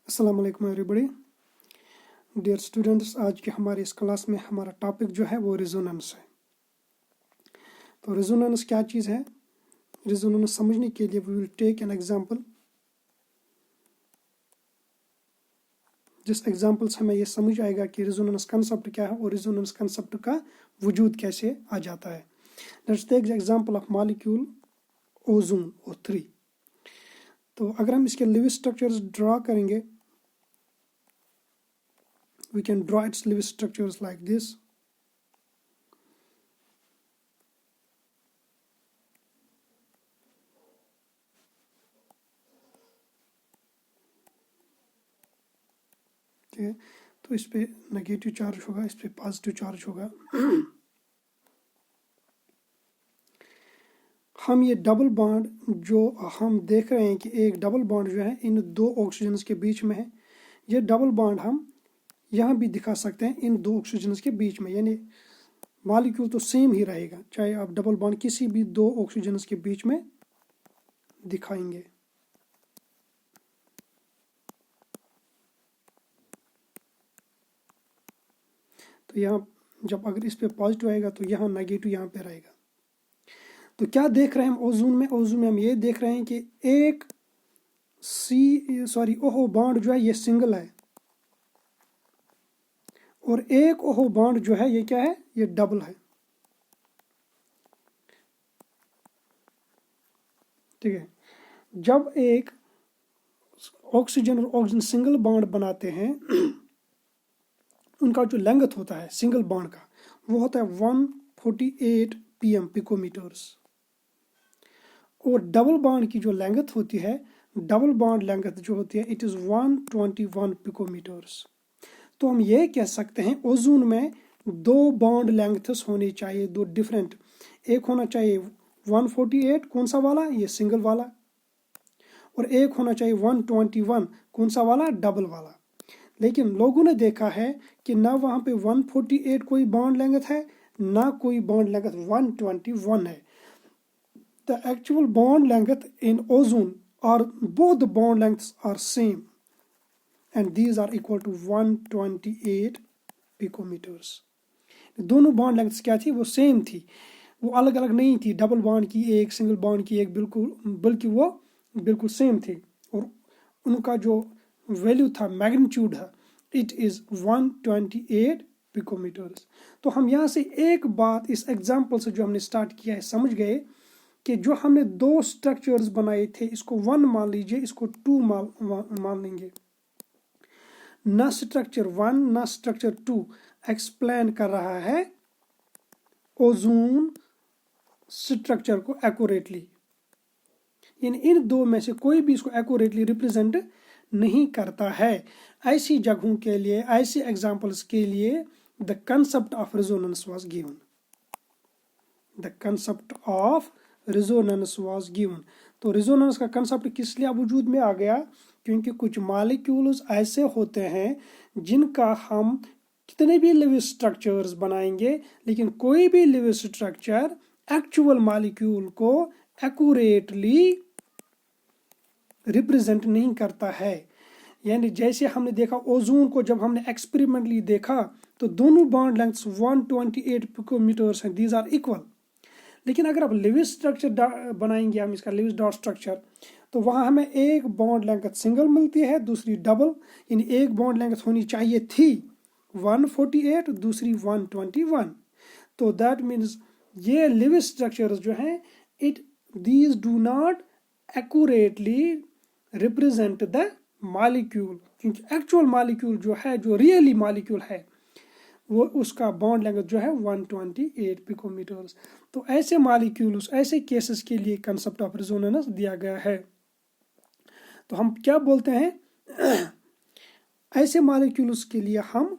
अस्सलाम वालेकुम everybody dear students. आज के हमारे इस क्लास में हमारा टॉपिक जो है वो रेजोनेंस है। तो रेजोनेंस क्या चीज़ है, रेजोनेंस समझने के लिए we will take an example. जिस एग्जांपल से हमें ये समझ आएगा कि रेजोनेंस कंसेप्ट क्या है और रेजोनेंस कंसेप्ट का वजूद कैसे आ जाता है। Let's take the example of molecule ozone O3। तो अगर हम इसके लिविंग स्ट्रक्चर्स ड्रा करेंगे, we can draw its living structures like this. Okay, तो इस पे नेगेटिव चार्ज होगा, इस पे पॉजिटिव चार्ज होगा। हम ये डबल बॉन्ड जो हम देख रहे हैं कि एक डबल बॉन्ड जो है इन दो ऑक्सीजन्स के बीच में है, ये डबल बॉन्ड हम यहाँ भी दिखा सकते हैं इन दो ऑक्सीजन्स के बीच में, यानी मॉलिक्यूल तो सेम ही रहेगा चाहे आप डबल बॉन्ड किसी भी दो ऑक्सीजन्स के बीच में दिखाएंगे। तो यहाँ जब अगर इस पे पॉजिटिव आएगा तो यहाँ नेगेटिव यहाँ पे रहेगा। तो क्या देख रहे हैं हम ओजोन में? ओजोन में हम ये देख रहे हैं कि एक ओहो बॉन्ड जो है ये सिंगल है और एक ओहो बॉन्ड जो है ये क्या है, ये डबल है। ठीक है, जब एक ऑक्सीजन और ऑक्सीजन सिंगल बॉन्ड बनाते हैं उनका जो लेंथ होता है सिंगल बॉन्ड का वो होता है 148 pm पिकोमीटर्स, और डबल बॉन्ड की जो लेंथ होती है, डबल बॉन्ड लेंथ जो होती है इट इज़ 121 पिकोमीटर्स। तो हम ये कह सकते हैं ओजोन में दो बॉन्ड लेंथ्स होने चाहिए, दो डिफरेंट। एक होना चाहिए 148 कौन सा वाला, ये सिंगल वाला, और एक होना चाहिए 121 कौन सा वाला, डबल वाला। लेकिन लोगों ने देखा है कि ना वहाँ पे 148 कोई बॉन्ड लेंथ है ना कोई बॉन्ड लेंथ 121 है। The actual bond length in ozone are both the bond lengths are same and these are equal to 128 picometers. दोनों बॉन्ड लेंथ्स क्या थी, वो सेम थी, वो अलग अलग नहीं थी। डबल बॉन्ड की एक, सिंगल बॉन्ड की एक, बिल्कुल बल्कि वो बिल्कुल सेम थी और उनका जो वैल्यू था, मैग्नीट्यूड है, इट इज़ 128 पिकोमीटर्स। तो हम यहाँ से एक बात इस एग्जाम्पल से जो हमने स्टार्ट किया है समझ गए कि जो हमने दो स्ट्रक्चर्स बनाए थे इसको 1 मान लीजिए, इसको 2 मान लेंगे। ना स्ट्रक्चर 1 ना स्ट्रक्चर 2 एक्सप्लेन कर रहा है ओजोन स्ट्रक्चर को एक्यूरेटली, यानी इन दो में से कोई भी इसको एक्यूरेटली रिप्रेजेंट नहीं करता है। ऐसी जगहों के लिए, ऐसे एग्जाम्पल्स के लिए the concept of resonance was given. The concept of resonance was given. तो रेजोनेंस का कंसेप्ट किस लिए वजूद में आ गया? क्योंकि कुछ मॉलिक्यूल्स ऐसे होते हैं जिनका हम कितने भी लिविंग स्ट्रक्चर्स बनाएंगे लेकिन कोई भी लिविंग स्ट्रक्चर एक्चुअल मॉलिक्यूल को एक्यूरेटली रिप्रेजेंट नहीं करता है। यानी जैसे हमने देखा ओजोन को, जब हमने एक्सपेरिमेंटली देखा तो दोनों बॉन्ड लेंथ्स 128 पिकोमीटर्स हैं, दीज आर इक्वल। लेकिन अगर आप लिविंग स्ट्रक्चर बनाएंगे, हम इसका लिविंग डॉट स्ट्रक्चर, तो वहाँ हमें एक बॉन्ड लेंथ सिंगल मिलती है, दूसरी डबल, यानी एक बॉन्ड लेंथ होनी चाहिए थी 148, दूसरी 121। तो दैट मीन्स ये लिविंग स्ट्रक्चर्स जो हैं these do not accurately represent the molecule, क्योंकि एक्चुअल मॉलिक्यूल जो है, जो रियली मॉलिक्यूल है, वो उसका बॉन्ड लेंथ जो है 128 पिकोमीटर्स। तो ऐसे मॉलिक्यूल्स, ऐसे केसेस के लिए कंसेप्ट ऑफ रेजोनेंस दिया गया है। तो हम क्या बोलते हैं ऐसे मॉलिक्यूल्स के लिए हम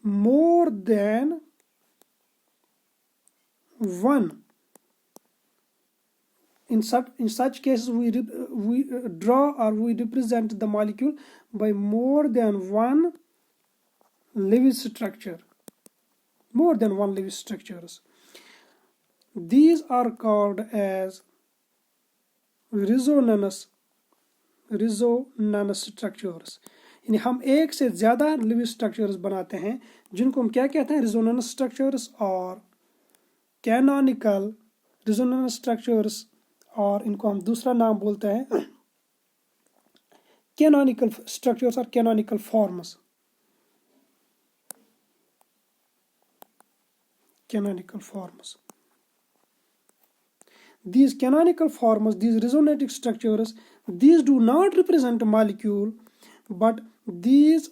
मोर than one, in such cases we draw or we represent the molecule by more than one living structure, more than one living structures. These are called as resonance resonance structures, यानी हम एक से ज़्यादा living structures बनाते हैं जिनको हम क्या कहते हैं, रिजोनेंस स्ट्रक्चर्स और कैनोनिकल रिजोनेंस स्ट्रक्चर्स, और इनको हम दूसरा नाम बोलते हैं कैनोनिकल स्ट्रक्चर्स और canonical forms. Canonical forms. These canonical forms, these resonating structures, these do not represent a molecule, but these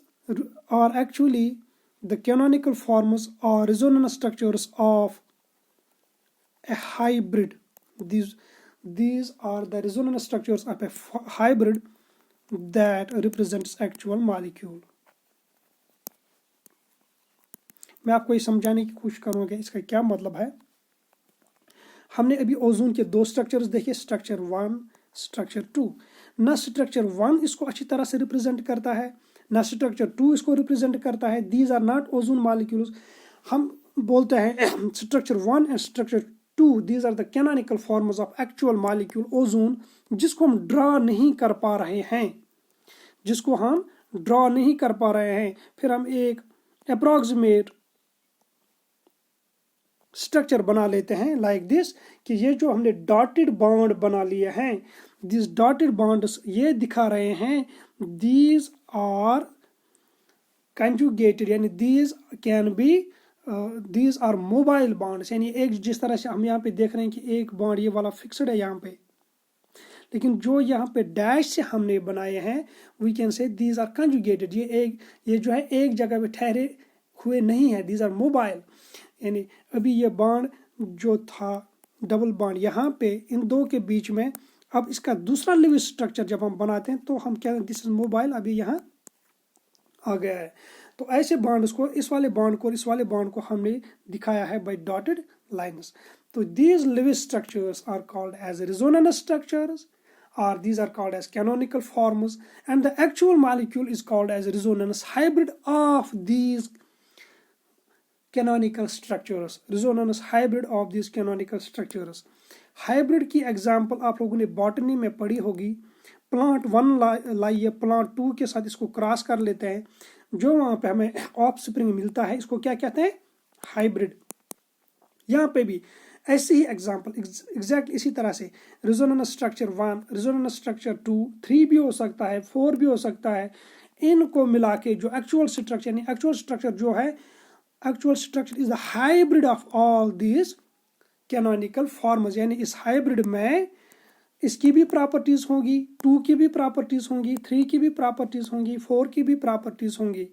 are actually the canonical forms or resonance structures of a hybrid. These are the resonance structures of a hybrid that represents actual molecule. मैं आपको ये समझाने की कोशिश करूँगा इसका क्या मतलब है। हमने अभी ओजोन के दो स्ट्रक्चर्स देखे, स्ट्रक्चर 1, स्ट्रक्चर 2। ना स्ट्रक्चर 1 इसको अच्छी तरह से रिप्रेजेंट करता है, ना स्ट्रक्चर 2 इसको रिप्रेजेंट करता है। These are not ozone molecules. हम बोलते हैं structure 1 and structure 2 these are the canonical forms of actual molecule ozone, जिसको हम ड्रा नहीं कर पा रहे हैं, फिर हम एक अप्रॉक्सीमेट स्ट्रक्चर बना लेते हैं लाइक दिस, कि ये जो हमने डॉटेड बॉन्ड बना लिए हैं, दिस डॉटेड बॉन्ड्स ये दिखा रहे हैं दीज आर कंजुगेटेड, यानी these can be these are mobile bonds, यानी एक जिस तरह से हम यहाँ पे देख रहे हैं कि एक बॉन्ड ये वाला फिक्स्ड है यहाँ पे, लेकिन जो यहाँ पे डैश से हमने बनाए हैं we can say these are conjugated, ये जो है एक जगह पे ठहरे हुए नहीं है, दीज आर मोबाइल। यानी अभी ये बॉन्ड जो था डबल बॉन्ड यहाँ पे इन दो के बीच में, अब इसका दूसरा लिविंग स्ट्रक्चर जब हम बनाते हैं तो हम क्या, दिस इज मोबाइल, अभी यहाँ आ गया है। तो ऐसे बॉन्ड्स को, इस वाले बॉन्ड को, इस वाले बॉन्ड को हमने दिखाया है बाय डॉटेड लाइंस। तो these living structures are called as resonance structures, or these are called as canonical forms, and the actual molecule is called as resonance hybrid of these canonical structures, resonance hybrid of these canonical structures। Hybrid की example आप लोगों ने botany में पढ़ी होगी, plant 1 लाइए plant 2 के साथ इसको क्रॉस कर लेते हैं, जो वहां पे हमें ऑफस्प्रिंग मिलता है, इसको क्या कहते हैं, हाइब्रिड। यहाँ पे भी ऐसी ही एग्जांपल एग्जैक्ट इसी तरह से रेजोनेंस स्ट्रक्चर 1, रेजोनेंस स्ट्रक्चर 2, 3 भी हो सकता है, 4 भी हो सकता है, इनको मिला के जो एक्चुअल स्ट्रक्चर, यानी एक्चुअल स्ट्रक्चर जो है, actual structure is the hybrid of all these canonical forms, यानी इस हाइब्रिड में इसकी भी प्रॉपर्टीज होंगी, 2 की भी प्रॉपर्टीज होंगी, 3 की भी प्रॉपर्टीज होंगी, 4 की भी प्रॉपर्टीज होंगी,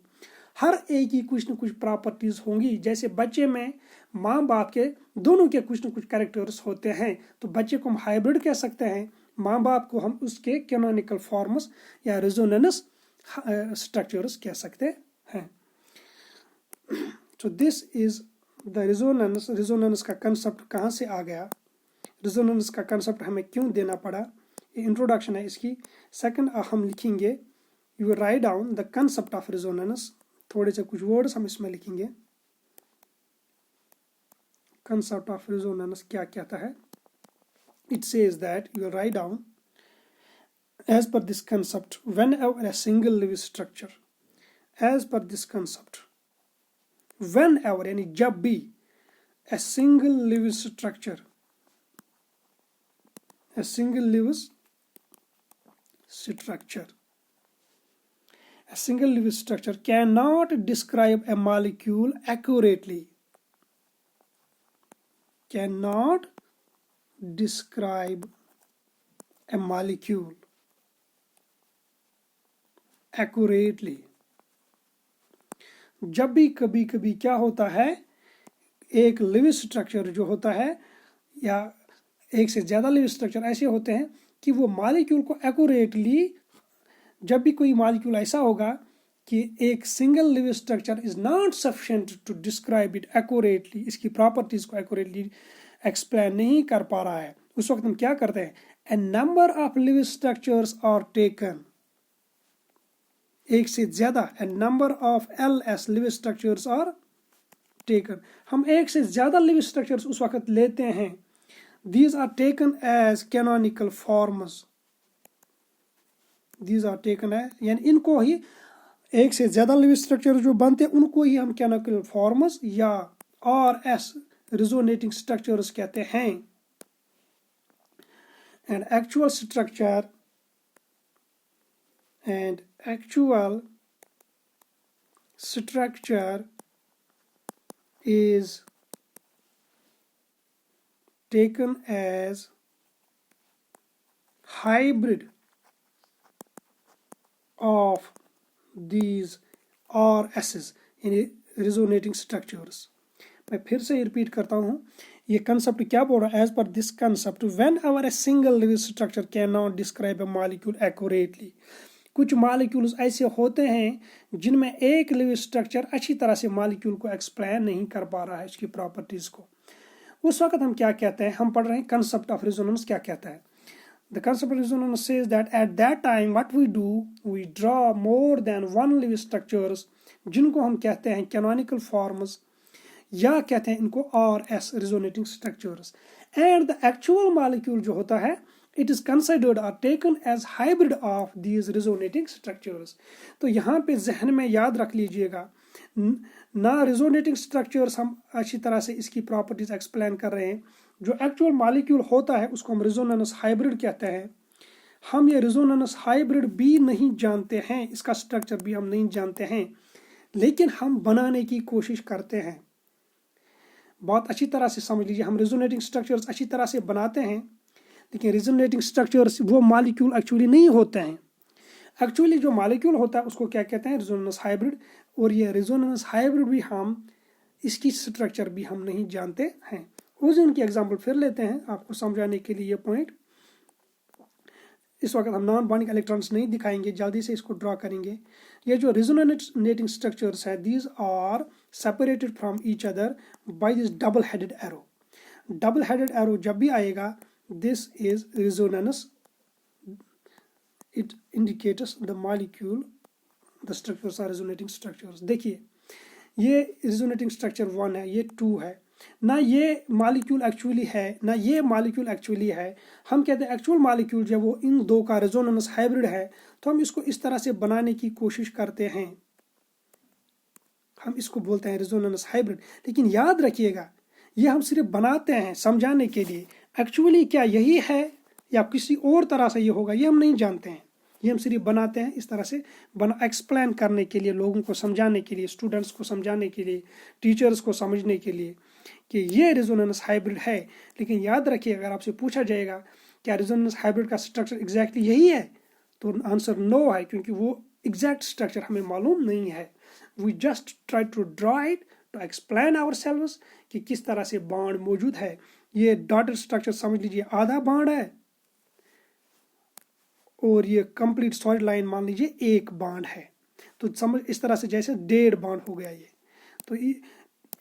हर एक की कुछ न कुछ प्रॉपर्टीज होंगी। जैसे बच्चे में माँ बाप के दोनों के कुछ न कुछ कैरेक्टर्स होते हैं, तो बच्चे को हम हाइब्रिड कह सकते हैं, माँ बाप को हम उसके कैनोनिकल फॉर्म्स या रेजोनेंस स्ट्रक्चर्स कह सकते हैं। तो this is the resonance. Resonance का कंसेप्ट कहाँ से आ गया, रेजोनेंस का कंसेप्ट हमें क्यों देना पड़ा, ये इंट्रोडक्शन है इसकी। सेकंड हम लिखेंगे, you write down the concept of resonance, थोड़े से कुछ वर्ड्स हम इसमें लिखेंगे। कंसेप्ट ऑफ रेजोनेंस क्या कहता है, it says that you write down as per this concept whenever a single living structure, as per this concept whenever यानी जब भी, a single living structure, a single living structure, a single living structure cannot describe a molecule accurately, cannot describe a molecule accurately। जब भी कभी कभी क्या होता है, एक लिविंग स्ट्रक्चर जो होता है या एक से ज़्यादा लिविंग स्ट्रक्चर ऐसे होते हैं कि वो मॉलिक्यूल को एक्यूरेटली, जब भी कोई मॉलिक्यूल ऐसा होगा कि एक single living structure is not sufficient to describe it accurately, इसकी प्रॉपर्टीज को एक्यूरेटली एक्सप्लेन नहीं कर पा रहा है, उस वक्त हम क्या करते हैं, a number of living structures are taken, एक से ज्यादा, a number of LS living structures are taken, हम एक से ज्यादा लिविंग स्ट्रक्चर्स उस वक्त लेते हैं, these are taken as canonical forms, these are taken है, यानी इनको ही एक से ज़्यादा लिविंग स्ट्रक्चर जो बनते हैं उनको ही हम कैनोनिकल फॉर्म्स या RS रिजोनेटिंग स्ट्रक्चर्स कहते हैं। And actual structure is taken as hybrid of these RSs यानी resonating structures। मैं फिर से रिपीट करता हूँ, ये कंसेप्ट क्या बोल रहा है? As per this concept whenever a single living structure can not describe a molecule accurately, कुछ मॉलिक्यूल्स ऐसे होते हैं जिनमें एक लिविंग स्ट्रक्चर अच्छी तरह से मॉलिक्यूल को एक्सप्लेन नहीं कर पा रहा है उसकी प्रॉपर्टीज को। उस वक्त हम क्या कहते हैं? हम पढ़ रहे हैं कंसेप्ट ऑफ रेजोनेंस क्या कहता है। The concept of resonance says that at that time what we do, we draw more than one living structures, जिनको हम कहते हैं कैनोनिकल फॉर्म्स या कहते हैं इनको RS resonating structures. And the actual molecule जो होता है it is considered or taken as hybrid of these resonating structures। तो यहाँ पे जहन में याद रख लीजिएगा, ना resonating structures हम अच्छी तरह से इसकी प्रॉपर्टीज एक्सप्लेन कर रहे हैं, जो एक्चुअल मॉलिक्यूल होता है उसको हम रेजोनेंस हाइब्रिड कहते हैं। हम ये रेजोनेंस हाइब्रिड भी नहीं जानते हैं, इसका स्ट्रक्चर भी हम नहीं जानते हैं, लेकिन हम बनाने की कोशिश करते हैं। बहुत अच्छी तरह से समझ लीजिए, हम रेजोनेटिंग स्ट्रक्चर्स अच्छी तरह से बनाते हैं, लेकिन रेजोनेटिंग स्ट्रक्चर्स वो मॉलिक्यूल एक्चुअली नहीं होते हैं। एक्चुअली जो मॉलिक्यूल होता है उसको क्या कहते हैं? Resonance hybrid. और ये रेजोनेंस हाइब्रिड भी हम इसकी स्ट्रक्चर भी हम नहीं जानते हैं। उस दिन की एग्जांपल फिर लेते हैं आपको समझाने के लिए ये पॉइंट। इस वक्त हम नॉन बॉन्डिंग इलेक्ट्रॉन्स नहीं दिखाएंगे, जल्दी से इसको ड्रॉ करेंगे। ये जो रेजोनेटिंग स्ट्रक्चर्स है, these are separated from each other by this double headed arrow. Double headed arrow जब भी आएगा, this is resonance, it indicates the molecule, the structures are resonating structures। देखिए ये resonating structure 1 है, ये 2 है, ना ये मॉलिक्यूल एक्चुअली है ना ये मॉलिक्यूल एक्चुअली है। हम कहते हैं एक्चुअल मॉलिक्यूल जब वो इन दो का रेजोनेंस हाइब्रिड है तो हम इसको इस तरह से बनाने की कोशिश करते हैं, हम इसको बोलते हैं रेजोनेंस हाइब्रिड। लेकिन याद रखिएगा, ये हम सिर्फ बनाते हैं समझाने के लिए, एक्चुअली क्या यही है या किसी और तरह से ये होगा ये हम नहीं जानते हैं। ये हम सिर्फ बनाते हैं इस तरह से एक्सप्लेन करने के लिए, लोगों को समझाने के लिए, स्टूडेंट्स को समझाने के लिए, टीचर्स को समझने के लिए कि ये रेजोनेंस हाइब्रिड है। लेकिन याद रखिए, अगर आपसे पूछा जाएगा क्या रेजोनेंस हाइब्रिड का स्ट्रक्चर एग्जैक्टली यही है, तो आंसर नो है, क्योंकि वो एग्जैक्ट स्ट्रक्चर हमें मालूम नहीं है। We just try to draw it to explain ourselves कि किस तरह से बॉन्ड मौजूद है। ये डॉटेड स्ट्रक्चर समझ लीजिए आधा बॉन्ड है, और ये कंप्लीट सॉलिड लाइन मान लीजिए एक बॉन्ड है। तो समझ इस तरह से जैसे 1.5 बॉन्ड हो गया ये। तो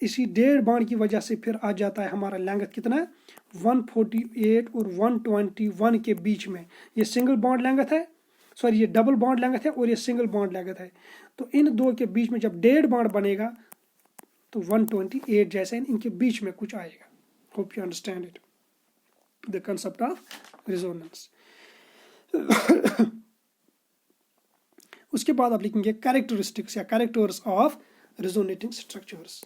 इसी 1.5 बॉन्ड की वजह से फिर आ जाता है हमारा लेंथ कितना है, 148 और 121 के बीच में। ये सिंगल बॉन्ड लेंथ है, सॉरी ये डबल बॉन्ड लेंथ है और ये सिंगल बॉन्ड लेंथ है। तो इन दो के बीच में जब 1.5 बॉन्ड बनेगा तो 128 जैसे इनके बीच में कुछ आएगा। Hope you understand it, the concept of resonance. उसके बाद आप लिखेंगे कैरेक्टरिस्टिक्स या कैरेक्टर्स ऑफ रेजोनेटिंग स्ट्रक्चर्स।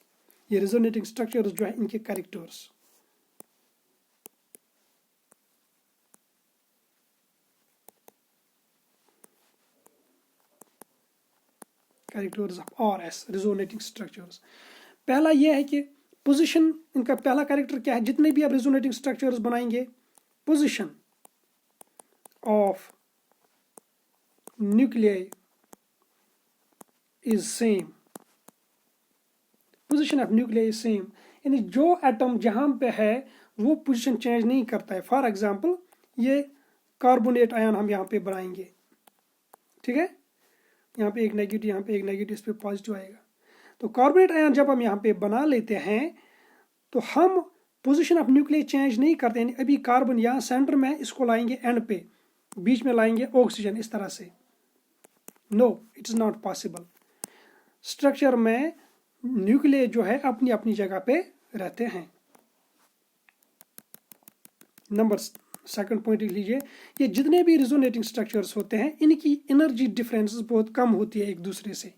ये रेजोनेटिंग स्ट्रक्चर्स जो है इनके characters. Characters of RS resonating structures. पहला यह है कि पोजीशन, इनका पहला कैरेक्टर क्या है? जितने भी आप रेजोनेटिंग स्ट्रक्चर्स बनाएंगे, position of nuclei is same. Position of nuclei is same, यानी जो एटम जहां पे है वो पोजीशन चेंज नहीं करता है। फॉर एग्जांपल ये कार्बोनेट आयन हम यहाँ पे बनाएंगे, ठीक है, यहाँ पे एक नेगेटिव, यहाँ पे एक नेगेटिव, इस पे पॉजिटिव आएगा। तो कार्बोनेट आयन जब हम यहाँ पे बना लेते हैं तो हम पोजीशन ऑफ न्यूक्लियस चेंज नहीं करते, यानी अभी कार्बन यहाँ सेंटर में, इसको लाएंगे एंड पे, बीच में लाएंगे ऑक्सीजन इस तरह से। No, it is not possible. Structure में न्यूक्लियस जो है अपनी अपनी जगह पे रहते हैं। नंबर सेकंड पॉइंट लिख लीजिए, ये जितने भी रिजोनेटिंग स्ट्रक्चर्स होते हैं इनकी एनर्जी डिफरेंसेस बहुत कम होती है एक दूसरे से.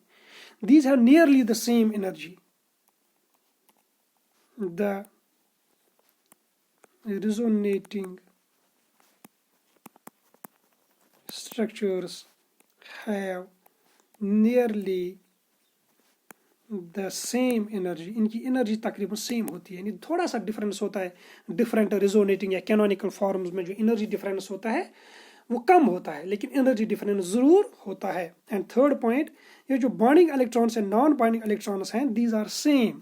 These have nearly the same energy. The resonating structures have nearly the same energy. इनकी एनर्जी तकरीबन सेम होती है, यानी थोड़ा सा डिफरेंस होता है डिफरेंट रिजोनेटिंग या कैनोनिकल फॉर्म्स में. जो एनर्जी डिफरेंस होता है वो कम होता है, लेकिन एनर्जी डिफरेंस जरूर होता है. एंड थर्ड पॉइंट, ये जो बॉन्डिंग इलेक्ट्रॉन्स हैं, नॉन बॉन्डिंग इलेक्ट्रॉन्स हैं, these are same.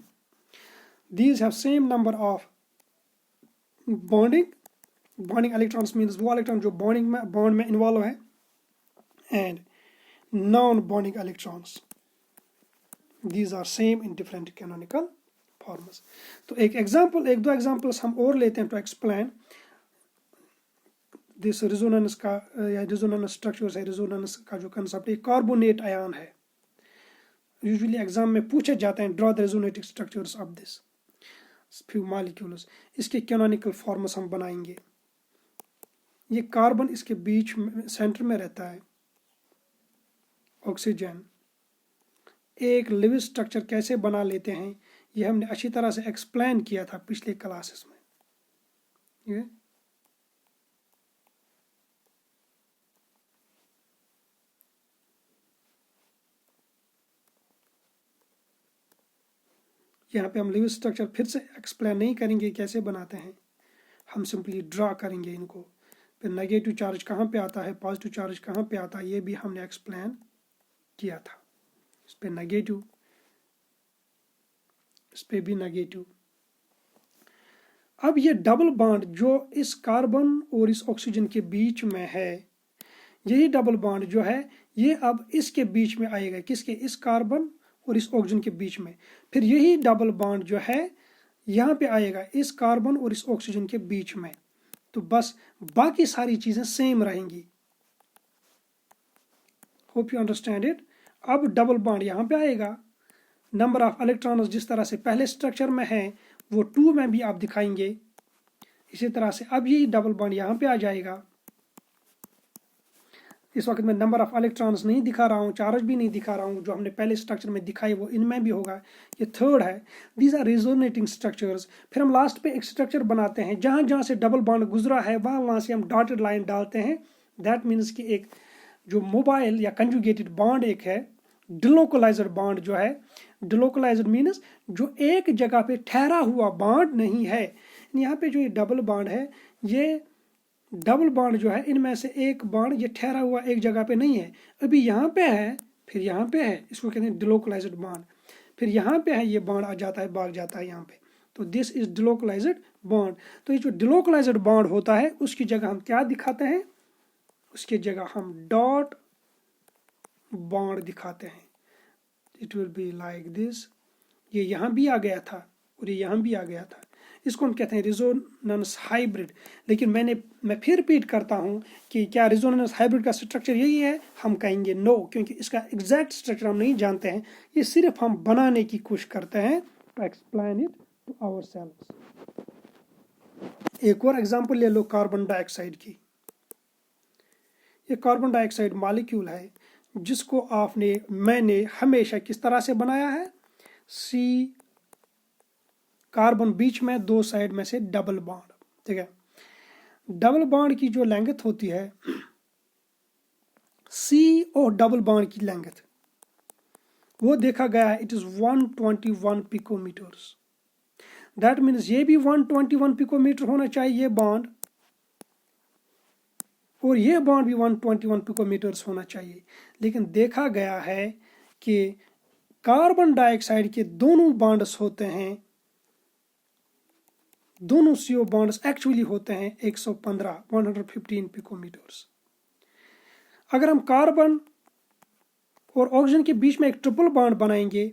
These have same number of bonding electrons means वो इलेक्ट्रॉन जो बॉन्ड में इन्वॉल्व है, and non bonding electrons, these are same in different canonical forms. तो एक दो एग्जाम्पल्स हम और लेते हैं टू एक्सप्लेन दिस रिजोनेंस का, या रिजोनेंस स्ट्रक्चर्स है. रिजोनेंस का जो कंसेप्ट है, कार्बोनेट आयन है. यूजुअली एग्जाम में पूछे जाते हैं, draw the resonating structures of this few molecules. इसके कैनोनिकल फॉर्म्स हम बनाएंगे. ये कार्बन इसके बीच में सेंटर में रहता है, ऑक्सीजन. एक लिविज स्ट्रक्चर कैसे बना लेते हैं ये हमने अच्छी तरह से एक्सप्लेन किया था पिछले क्लासेस में. ये यहाँ पे हम लिविज स्ट्रक्चर फिर से एक्सप्लेन नहीं करेंगे कैसे बनाते हैं, हम सिंपली ड्रा करेंगे इनको. फिर नेगेटिव चार्ज कहाँ पे आता है, पॉजिटिव चार्ज कहाँ पे आता है, ये भी हमने एक्सप्लेन किया था. इस पे नेगेटिव, इस पे भी नेगेटिव. अब ये डबल बॉन्ड जो इस कार्बन और इस ऑक्सीजन के बीच में है, यही डबल बॉन्ड जो है ये अब इसके बीच में आएगा. किसके? इस कार्बन और इस ऑक्सीजन के बीच में. फिर यही डबल बॉन्ड जो है यहाँ पे आएगा इस कार्बन और इस ऑक्सीजन के बीच में. तो बस बाकी सारी चीजें सेम रहेंगी. Hope you understand it. अब डबल बॉन्ड यहाँ पे आएगा. नंबर ऑफ इलेक्ट्रॉन्स जिस तरह से पहले स्ट्रक्चर में है वो 2 में भी आप दिखाएंगे. इसी तरह से अब यही डबल बॉन्ड यहाँ पे आ जाएगा. इस वक्त मैं नंबर ऑफ इलेक्ट्रॉन्स नहीं दिखा रहा हूँ, चार्ज भी नहीं दिखा रहा हूँ. जो हमने पहले स्ट्रक्चर में दिखाई वो इनमें भी होगा. ये थर्ड है. These are resonating structures. फिर हम लास्ट पे एक स्ट्रक्चर बनाते हैं, जहाँ जहाँ से डबल बॉन्ड गुजरा है वहाँ से हम डॉटेड लाइन डालते हैं. दैट मीन्स कि एक जो मोबाइल या कंजुगेटेड बॉन्ड एक है, डिलोकलाइज्ड बॉन्ड जो है. डिलोकलाइज्ड मीन्स जो एक जगह पे ठहरा हुआ बॉन्ड नहीं है. यहाँ पे जो ये डबल बॉन्ड है, ये डबल बॉन्ड जो है इनमें से एक बॉन्ड ये ठहरा हुआ एक जगह पे नहीं है. अभी यहाँ पे है, फिर यहाँ पे है, इसको कहते हैं डिलोकलाइज्ड बॉन्ड. फिर यहाँ पे है, ये बॉन्ड आ जाता है, भाग जाता है यहाँ पे. तो दिस इज डिलोकलाइज्ड बॉन्ड. तो ये जो डिलोकलाइज्ड बॉन्ड होता है उसकी जगह हम क्या दिखाते हैं? उसकी जगह हम डॉट बॉन्ड दिखाते हैं. It will be like this. ये यहाँ भी आ गया था और ये यहाँ भी आ गया था. इसको हम कहते हैं रिजोनेंस हाइब्रिड. लेकिन मैं फिर रिपीट करता हूँ कि क्या रिजोनेंस हाइब्रिड का स्ट्रक्चर यही है? हम कहेंगे नो, क्योंकि इसका एग्जैक्ट स्ट्रक्चर हम नहीं जानते हैं. ये सिर्फ हम बनाने की कोशिश करते हैं to explain it to ourselves. एक और एग्जांपल ले लो कार्बन डाइऑक्साइड की. ये कार्बन डाइऑक्साइड मॉलिक्यूल है जिसको मैंने हमेशा किस तरह से बनाया है? सी कार्बन बीच में, 2 साइड में से डबल बॉन्ड. ठीक है. डबल बॉन्ड की जो लेंथ होती है, सी और डबल बॉन्ड की लेंथ वो देखा गया है, it is 121 picometres. That means ये भी 121 पिकोमीटर होना चाहिए ये बॉन्ड, और ये बॉन्ड भी 121 पिकोमीटर्स होना चाहिए. लेकिन देखा गया है कि कार्बन डाइऑक्साइड के दोनों बॉन्ड्स होते हैं, दोनों CO बॉन्ड्स एक्चुअली होते हैं 115 पिकोमीटर्स. अगर हम कार्बन और ऑक्सीजन के बीच में एक ट्रिपल बॉन्ड बनाएंगे,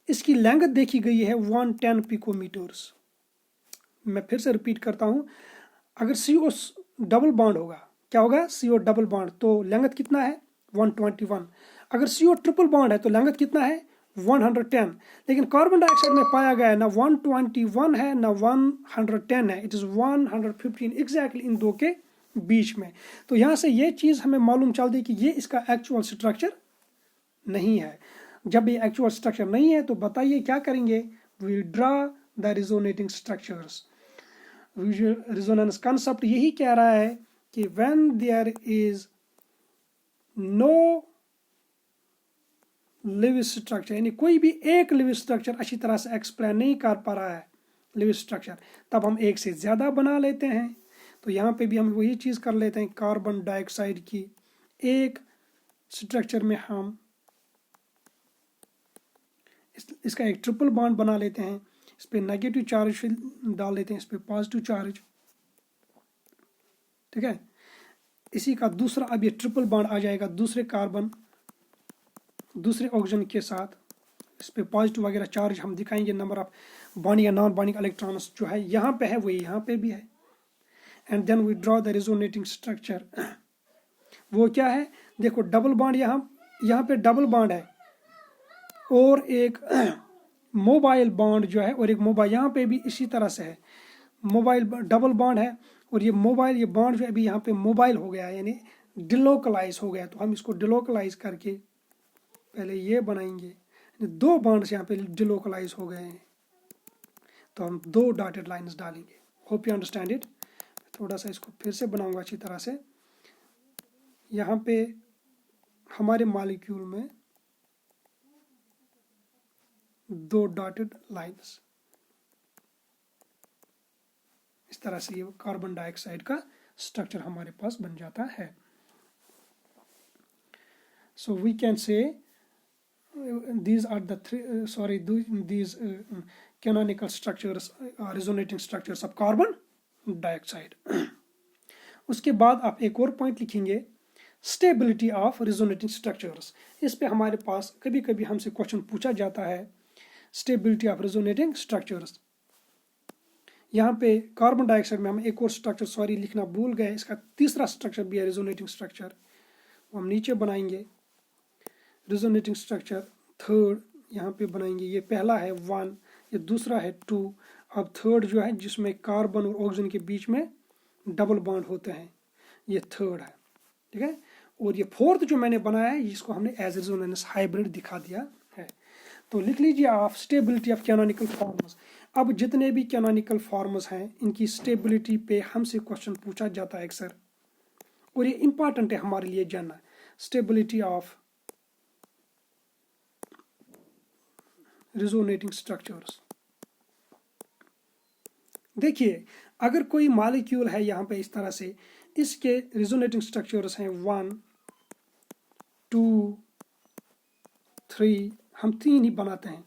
इसकी लेंथ देखी गई है 110 पिकोमीटर्स. मैं फिर से रिपीट करता हूं, अगर CO डबल बॉन्ड होगा, क्या होगा? CO डबल बॉन्ड, तो लेंथ कितना है? 121. अगर CO ट्रिपल बॉन्ड है तो लेंथ कितना है? 110. लेकिन कार्बन डाइऑक्साइड में पाया गया है ना 121 है ना 110 है, इट इज 115 एग्जैक्टली इन दो के बीच में। तो यहाँ से ये चीज़ हमें मालूम चल दी कि ये इसका एक्चुअल स्ट्रक्चर नहीं है। जब ये एक्चुअल स्ट्रक्चर नहीं है तो बताइए क्या करेंगे, we draw the resonating structures. Resonance concept यही कह रहा है कि when there is no live structure, यानी कोई भी एक लिव स्ट्रक्चर अच्छी तरह से एक्सप्लेन नहीं कर पा रहा है लिव स्ट्रक्चर, तब हम एक से ज़्यादा बना लेते हैं। तो यहाँ पे भी हम वही चीज़ कर लेते हैं, कार्बन डाइऑक्साइड की एक स्ट्रक्चर में हम इसका एक ट्रिपल बॉन्ड बना लेते हैं, इस पर नेगेटिव चार्ज डाल देते हैं, इस पर पॉजिटिव चार्ज, ठीक है। इसी का दूसरा अब ये ट्रिपल बॉन्ड आ जाएगा दूसरे कार्बन दूसरे ऑक्सीजन के साथ, इस पे पॉजिटिव वगैरह चार्ज हम दिखाएंगे, नंबर ऑफ बॉन्डिंग या नॉन बॉन्डिंग इलेक्ट्रॉन्स जो है यहाँ पे है वही यहाँ पे भी है। And then we draw the resonating structure. वो क्या है, देखो डबल बॉन्ड यहाँ पे डबल बॉन्ड है और एक मोबाइल बॉन्ड जो है, और एक मोबाइल यहाँ पे भी इसी तरह से है, मोबाइल डबल बॉन्ड है और ये मोबाइल ये बॉन्ड जो है अभी यहाँ पे मोबाइल हो गया है, यानी डिलोकलाइज हो गया। तो हम इसको डिलोकलाइज करके पहले ये बनाएंगे, दो बॉन्ड्स यहाँ पे डिलोकलाइज हो गए हैं, तो हम दो डॉटेड लाइंस डालेंगे। Hope you understand it. थोड़ा सा इसको फिर से बनाऊंगा अच्छी तरह से। यहाँ पे हमारे मॉलिक्यूल में दो डॉटेड लाइंस, इस तरह से ये कार्बन डाइऑक्साइड का स्ट्रक्चर हमारे पास बन जाता है। So we can say these are the these canonical structures, resonating structures of carbon dioxide। उसके बाद आप एक और पॉइंट लिखेंगे, स्टेबिलिटी ऑफ रिजोनेटिंग स्ट्रक्चर्स। इस पे हमारे पास कभी कभी हमसे क्वेश्चन पूछा जाता है, स्टेबिलिटी ऑफ रिजोनेटिंग स्ट्रक्चर्स। यहाँ पे कार्बन डाइऑक्साइड में हम एक और स्ट्रक्चर लिखना भूल गए, इसका तीसरा स्ट्रक्चर भी है रिजोनेटिंग स्ट्रक्चर, वो हम नीचे बनाएंगे। रिजोनेटिंग स्ट्रक्चर थर्ड यहाँ पे बनाएंगे, ये पहला है 1, ये दूसरा है 2, अब थर्ड जो है जिसमें कार्बन और ऑक्सीजन के बीच में डबल बॉन्ड होते हैं, ये थर्ड है, ठीक है। और ये फोर्थ जो मैंने बनाया है जिसको हमने एज रिजोनेंस हाइब्रिड दिखा दिया है। तो लिख लीजिए आप स्टेबिलिटी ऑफ कैनोनिकल फॉर्म्स। अब जितने भी कैनोनिकल फॉर्म्स हैं इनकी स्टेबिलिटी पे हमसे क्वेश्चन पूछा जाता है अक्सर, और ये इंपॉर्टेंट है हमारे लिए जानना, स्टेबिलिटी ऑफ रिजोनेटिंग स्ट्रक्चर्स। देखिए अगर कोई मॉलिक्यूल है यहाँ पे इस तरह से, इसके रिजोनेटिंग स्ट्रक्चर्स हैं 1, 2, 3, हम 3 ही बनाते हैं।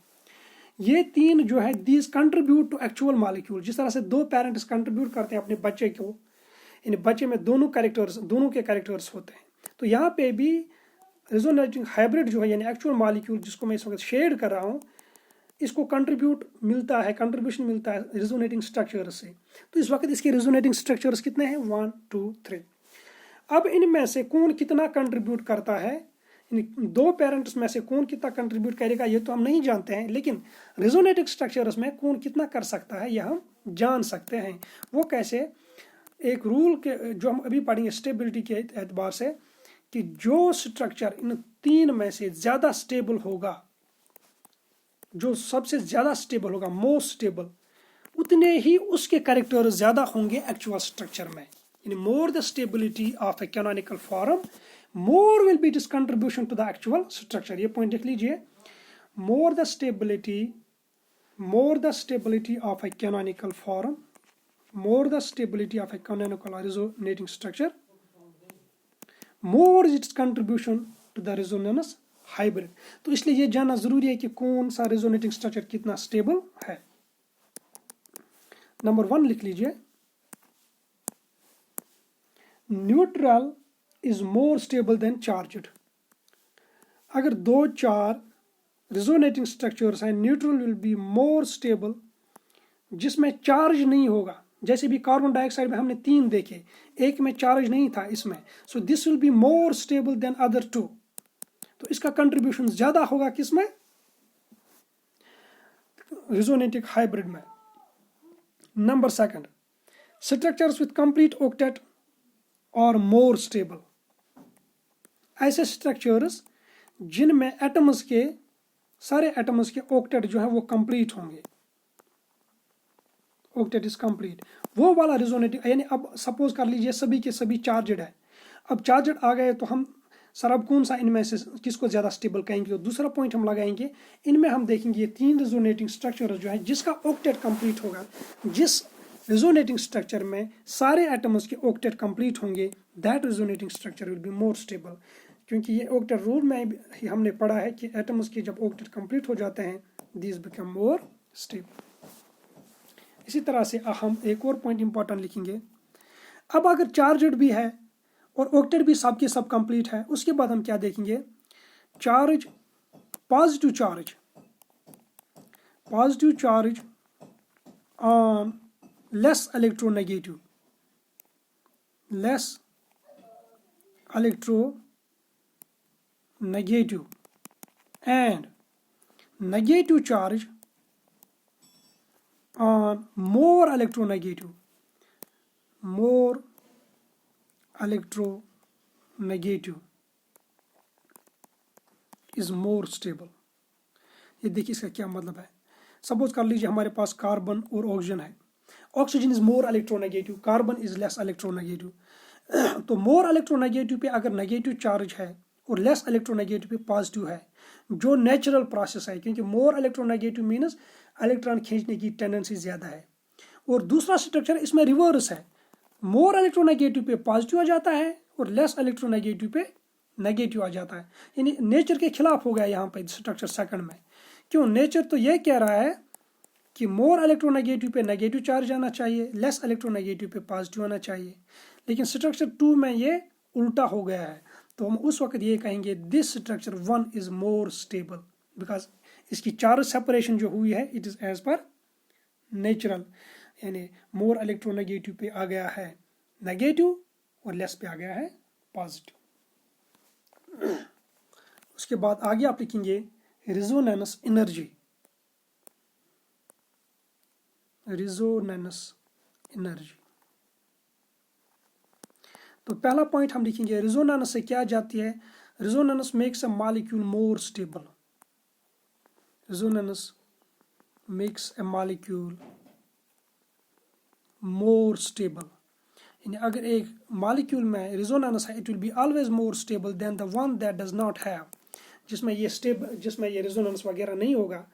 ये 3 जो है these contribute to actual molecule. जिस तरह से दो पेरेंट्स कंट्रीब्यूट करते हैं अपने बच्चे को, इन बच्चे में दोनों के कैरेक्टर्स होते हैं, तो यहाँ पे भी रिजोनेटिंग हाइब्रिड जो है यानी एक्चुअल मॉलिक्यूल जिसको मैं इस वक्त शेड कर रहा हूँ, इसको कंट्रीब्यूशन मिलता है रिजोनेटिंग स्ट्रक्चर से। तो इस वक्त इसके रिजोनेटिंग स्ट्रक्चर्स कितने हैं, 1, 2, 3। अब इनमें से कौन कितना कंट्रीब्यूट करता है, इन दो पेरेंट्स में से कौन कितना कंट्रीब्यूट करेगा ये तो हम नहीं जानते हैं, लेकिन रिजोनेटिंग स्ट्रक्चर्स में कौन कितना कर सकता है यह हम जान सकते हैं। वो कैसे, एक रूल के जो हम अभी पढ़ेंगे स्टेबिलिटी के एतबार से, कि जो स्ट्रक्चर इन 3 में से ज़्यादा स्टेबल होगा, जो सबसे ज़्यादा स्टेबल होगा, मोस्ट स्टेबल, उतने ही उसके कैरेक्टर ज़्यादा होंगे एक्चुअल स्ट्रक्चर में। यानी more the stability of a canonical form, more will be its contribution to the actual structure. ये पॉइंट देख लीजिए, more the stability of a canonical form, more the stability of a canonical resonating structure, more its contribution to the resonance hybrid. तो इसलिए ये जानना जरूरी है कि कौन सा रिजोनेटिंग स्ट्रक्चर कितना स्टेबल है। नंबर 1 लिख लीजिए, neutral is more stable than charged. अगर 2 4 रिजोनेटिंग स्ट्रक्चर्स हैं, neutral will be more stable, जिसमें चार्ज नहीं होगा। जैसे भी कार्बन डाइऑक्साइड में हमने 3 देखे, एक में चार्ज नहीं था इसमें, so this will be more stable then other 2। तो इसका कंट्रीब्यूशन ज्यादा होगा किसमें, रिजोनेटिंग हाइब्रिड में। Number 2, structures with complete octet और मोर स्टेबल, ऐसे स्ट्रक्चर्स जिनमें एटम्स के सारे एटम्स के ऑक्टेट जो है वो कंप्लीट होंगे, ऑक्टेट इज कंप्लीट, वो वाला रिजोनेटिंग। यानी अब सपोज कर लीजिए सभी के सभी चार्जड है, अब चार्जड आ गए तो हम सर अब कौन सा इनमें से किसको ज़्यादा स्टेबल कहेंगे, तो दूसरा पॉइंट हम लगाएंगे, इनमें हम देखेंगे ये 3 रिजोनेटिंग स्ट्रक्चर जो है जिसका ऑक्टेट कंप्लीट होगा, जिस रिजोनेटिंग स्ट्रक्चर में सारे एटम्स के ऑक्टेट कंप्लीट होंगे, that resonating structure will be more stable. क्योंकि ये ऑक्टेट रूल में ही हमने पढ़ा है कि एटम्स के जब ऑक्टेट कंप्लीट हो जाते हैं दीज बिकम मोर स्टेबल। इसी तरह से हम एक और पॉइंट इंपॉर्टेंट लिखेंगे, अब अगर चार्जड भी है और ऑक्टेट भी सबके सब कंप्लीट है, उसके बाद हम क्या देखेंगे, charge positive charge on less electronegative and negative charge on more electronegative is more stable। ये देखिए इसका क्या मतलब है। सपोज कर लीजिए हमारे पास कार्बन और ऑक्सीजन है, oxygen is more electronegative, carbon is less electronegative. तो मोर इलेक्ट्रोनेगेटिव पे अगर नेगेटिव चार्ज है और लेस इलेक्ट्रोनेगेटिव पे पॉजिटिव है, जो नेचुरल प्रोसेस है, क्योंकि मोर इलेक्ट्रोनेगेटिव मीन्स इलेक्ट्रॉन खींचने की टेंडेंसी ज़्यादा है। और दूसरा स्ट्रक्चर इसमें रिवर्स है, मोर इलेक्ट्रोनेगेटिव पे पॉजिटिव आ जाता है और लेस इलेक्ट्रोनेगेटिव पे नेगेटिव आ जाता है। यानी नेचर के खिलाफ हो गया यहाँ पे स्ट्रक्चर सेकंड में। क्यों, नेचर तो यह कह रहा है कि मोर इलेक्ट्रोनेगेटिव पे नेगेटिव चार्ज आना चाहिए, लेस इलेक्ट्रोनेगेटिव पे पॉजिटिव आना चाहिए, लेकिन स्ट्रक्चर 2 में ये उल्टा हो गया है। तो हम उस वक्त ये कहेंगे this structure 1 is more stable, because इसकी चार्ज सेपरेशन जो हुई है it is as per natural, यानी मोर इलेक्ट्रोनेगेटिव पे आ गया है नेगेटिव और लेस पे आ गया है पॉजिटिव। उसके बाद आगे आप लिखेंगे रेजोनेंस एनर्जी। तो पहला पॉइंट हम लिखेंगे रेजोनेंस से क्या जाती है, resonance makes a molecule more stable. Resonance makes a molecule more stable। यानी अगर एक मॉलिक्यूल में रेजोनेंस है it will be always more stable then the one that does not have, जिसमें ये रेजोनेंस वगैरह नहीं होगा,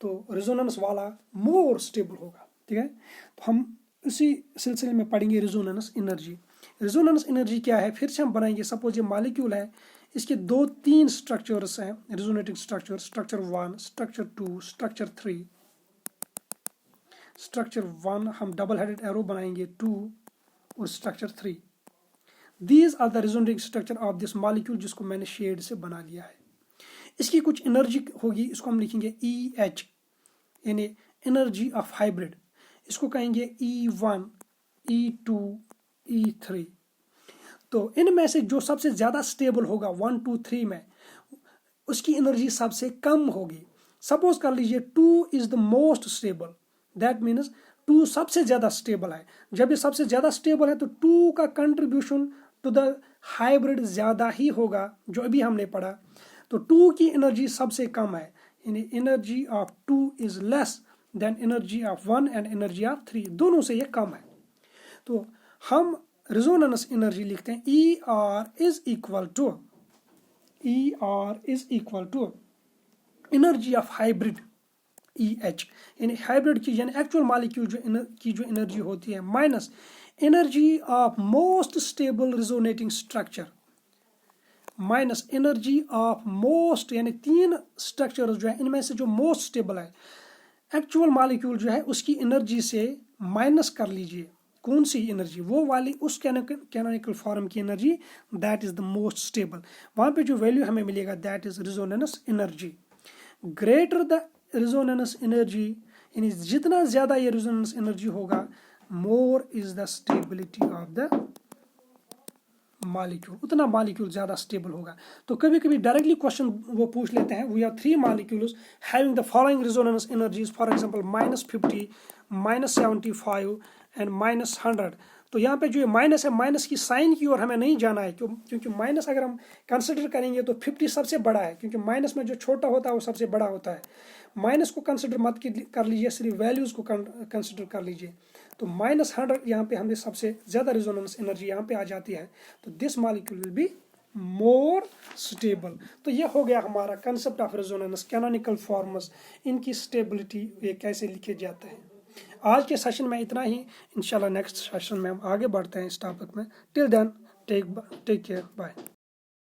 तो रेजोनेंस वाला मोर स्टेबल होगा। ठीक है, तो हम इसी सिलसिले में पढ़ेंगे रेजोनेंस एनर्जी। रेजोनेंस एनर्जी क्या है, फिर से हम बनाएंगे। सपोज ये मॉलिक्यूल है, इसके 2-3 स्ट्रक्चर्स हैं resonating structure, structure 1, structure 2, structure 3। Structure 1 हम डबल हेडेड एरो बनाएंगे 2 और structure 3। These are the resonating structure of this molecule, जिसको मैंने शेड से बना लिया है। इसकी कुछ एनर्जी होगी, इसको हम लिखेंगे EH, यानी एनर्जी ऑफ हाइब्रिड। इसको कहेंगे E1, E2, E3। तो इनमें से जो सबसे ज़्यादा स्टेबल होगा 1, 2, 3 में, उसकी एनर्जी सबसे कम होगी। सपोज कर लीजिए 2 is the most stable, that means 2 सबसे ज़्यादा स्टेबल है। जब ये सबसे ज़्यादा स्टेबल है तो 2 का कंट्रीब्यूशन टू द हाइब्रिड ज़्यादा ही होगा, जो अभी हमने पढ़ा। तो 2 की एनर्जी सबसे कम है, यानी energy of 2 is less than energy of 1 and energy of 3, दोनों से ये कम है। तो हम रेजोनेंस एनर्जी लिखते हैं ER is equal to energy of hybrid EH, यानी हाइब्रिड की यानी एक्चुअल मॉलिक्यूल की जो एनर्जी होती है, minus energy of most stable resonating structure, minus energy of most, यानी 3 स्ट्रक्चर जो है इनमें से जो मोस्ट स्टेबल है एक्चुअल मॉलिक्यूल जो है उसकी एनर्जी से माइनस कर लीजिए। कौन सी एनर्जी, वो वाली उस कैनोनिकल फॉर्म की energy that is the most stable. वहां पे जो वैल्यू हमें मिलेगा that is resonance energy. Greater the resonance energy, यानी जितना ज्यादा ये रेजोनेंस एनर्जी होगा, more is the stability of the molecule, उतना मॉलिक्यूल ज्यादा स्टेबल होगा। तो कभी कभी डायरेक्टली क्वेश्चन वो पूछ लेते हैं, we have 3 molecules having the following resonance energies, for example -50, -75 and -100। तो यहाँ पे जो ये माइनस है, माइनस की साइन की ओर हमें नहीं जाना है, क्योंकि माइनस अगर हम कंसिडर करेंगे तो 50 सबसे बड़ा है, क्योंकि माइनस में जो छोटा होता है वो सबसे बड़ा होता है। माइनस को कंसिडर मत कर लीजिए, सिर्फ वैल्यूज़ को कंसिडर कर लीजिए। तो -100 यहाँ पे हमें सबसे ज़्यादा रेजोनेंस एनर्जी यहाँ पे आ जाती है। तो this molecule will be more stable. तो ये हो गया हमारा concept of resonance, canonical forms, इनकी स्टेबिलिटी ये कैसे लिखे जाते हैं। आज के सेशन में इतना ही। इंशाल्लाह नेक्स्ट सेशन में हम आगे बढ़ते हैं इस टॉपिक में। Till then take care, bye.